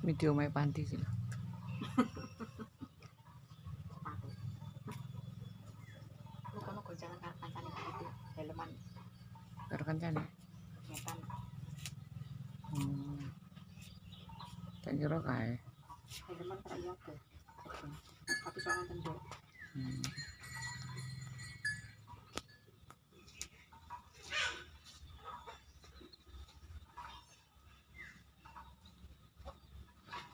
Video Mai Panti sih. Muga-muga jangan kancane itu helman Karo kancane. ngetan. Tak kira kae. Helman karo yoga. Tapi soalnya tendok.